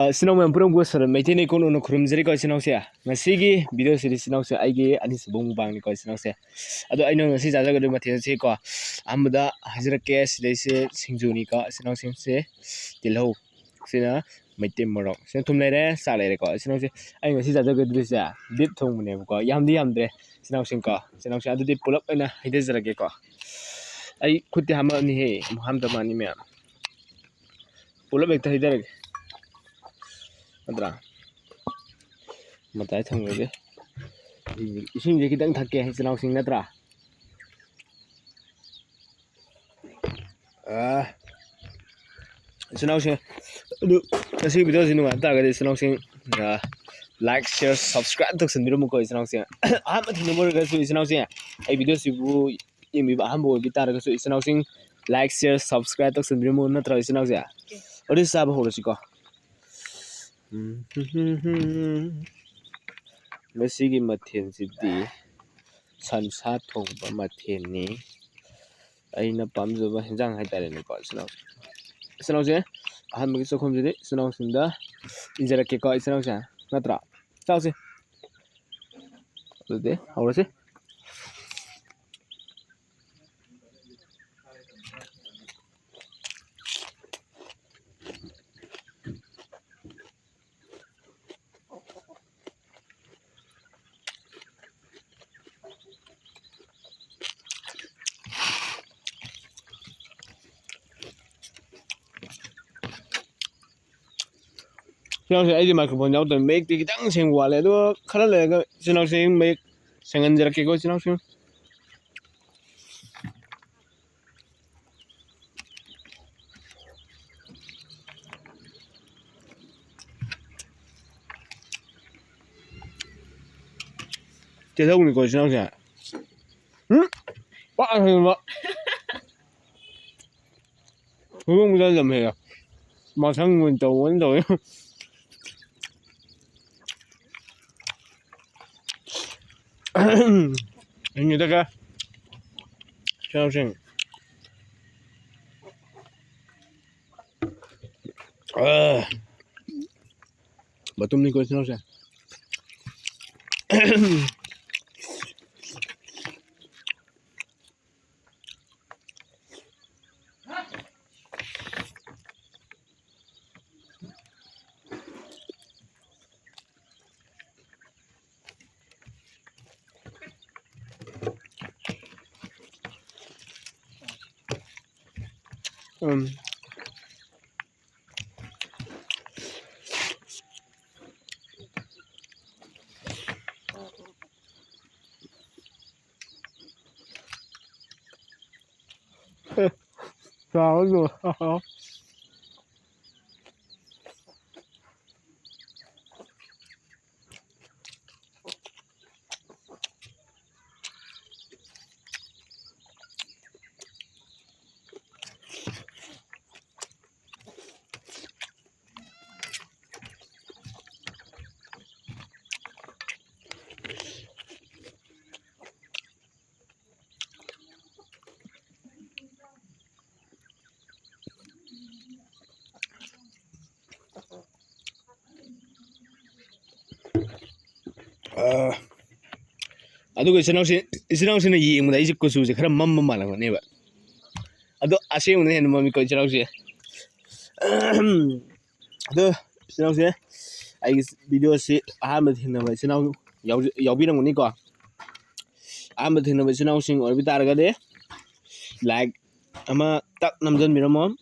Sinong purum go Sarat meitei ni kono no kurum jeri ko sinong se ngasigi video series sinong se aigi ani subung bang ni ko sinong se ado aino ngasi jaja gadu mathe se ko amda hajra ke sidai shingju ni ko sinong se tilho sina meitei morok sin thum lere sa lere ko sinong se ai ngasi jaja gadu se beef thong ne ko yamde sinong ko sinong se adu di pulap na hide jara ke ko ai khuti hama ni he ham ta mani me pulap ekta hide Adra matai thong le ising je kitang thakke sinong sing natra sinong sing du asi video sinu ta ga sinong sing like share subscribe tok sin birum ko sinong sing ha ma thinu bor ga su sinong sing ai video si bu yemi ba ham bo bi tar ga su sinong sing like share subscribe tok sin birum natra sinong sing ori sa ba ho si ko Masigi mathen sidi sansa thongba mathen ni aina pamjaba hinjang haitare ni ko sinong se ahan magi sokhom jide sinong sinda injara ke ko sinong sa natra chao se de awra se sinong se ai microphone yaw to make ti kitang sing wale do khala le ga sinong sing make sengan jara ke ko sinong sing chế thông thì có sao nhỉ? Quá hay mà. Không ra làm gì à? Mà sang mình tàu vẫn rồi. Như thế cả. Sao xem? Bà tôm đi coi sao xem. Sao rồi? Aduh sinong sin yi mu dai jikko su je khara mam malang ne ba ado ase mu ne mami ko sinong sin ado sinong sin ai video si ahmad hinna ba sinong yaw bi nang ni ko ahmad hinna ba sinong sin or bi tar ga de like ama tak namjan miramo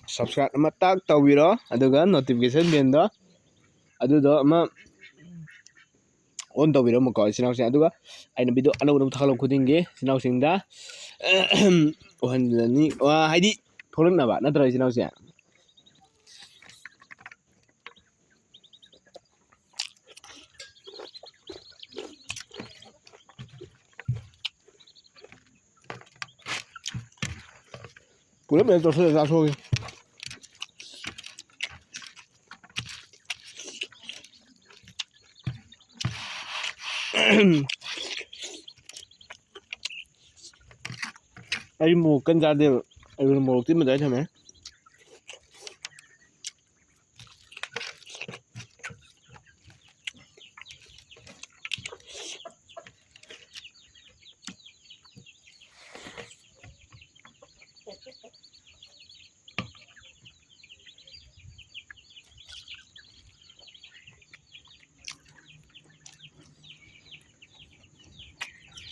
subscribe ama tak tawiro aduga notification bell do adu do ama on tawbiro mo ko sinong sing aduga aina video anaw thakalo khudinge sinong sing da ohan ni wa haidi tholang na ba natra sinong sing pura me to se da so ai mù cân ra đều ai mù tí mà đấy thôi mẹ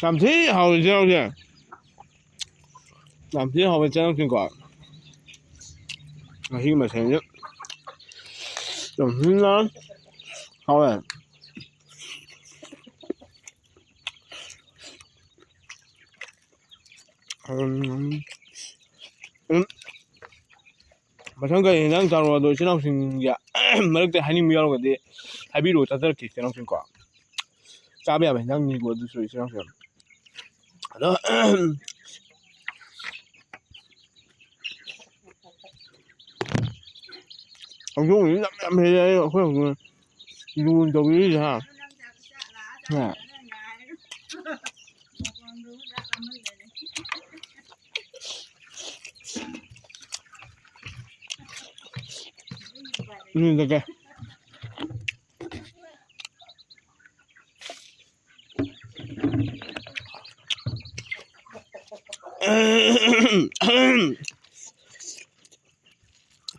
làm thế hầu thì sao kìa làm thế hầu thì sao kìa quả khi mà xem nhất làm thế nó hầu à 마찬가지 해장자로도 신앙생야 말때 한이 미하는 건데 하비로 다들게 신앙생과 짜비야 해장이고 도 신앙생 너 방송이 남해요 그냥 누군 저기 자 이렇게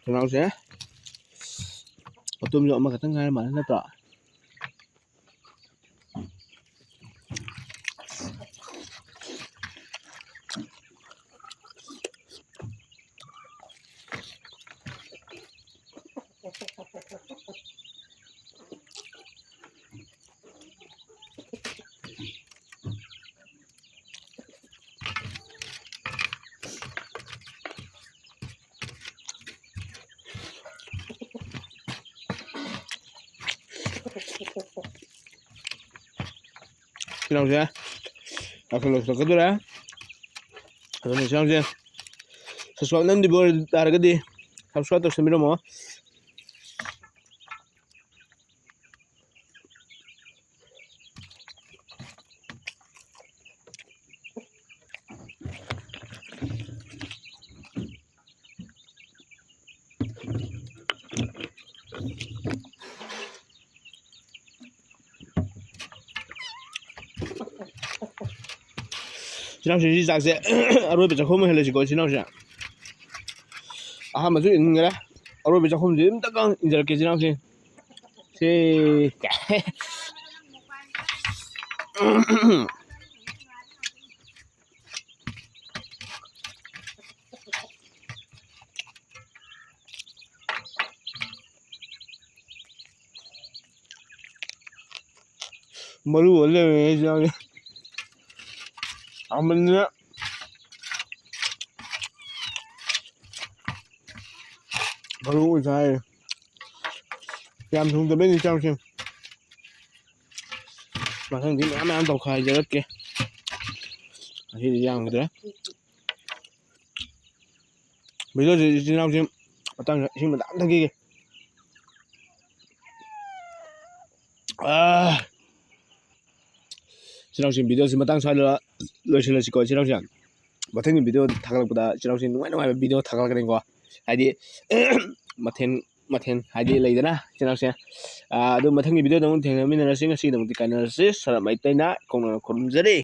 nào sẽ tôm nhọn mà cả tháng ngày mà nó tọa nào sẽ kalau sekedar kalau misalnya sesuatu nanti boleh tarik di sesuatu sembilan mau 지난주에 작세 아로베 작품을 해려지고 지난주에 아 맞죠 있는 거라 아로베 작품 좀 딱강 이렇게 지난주에 세 머리 원래 왜 지난주에 아무튼 바로 잘 làm thùng từ bên trong xem mà thằng tí mẹ ăn tàu khai giờ đất kia thì đi ăn rồi đấy bây giờ thì nào xem tăng xem mà đạm thằng kia à 지난주에 비디오 지금 땅 살려 러실러실 거 지난주에 마텐 비디오 다가락보다 지난주에 누가 비디오 다가락된 거 하디 마텐 하디 레이드나 지난주에 아, 또 마텐 비디오 너무 대면이나 생각이 너무 까나스 사람 마이테이나 공나 콤저리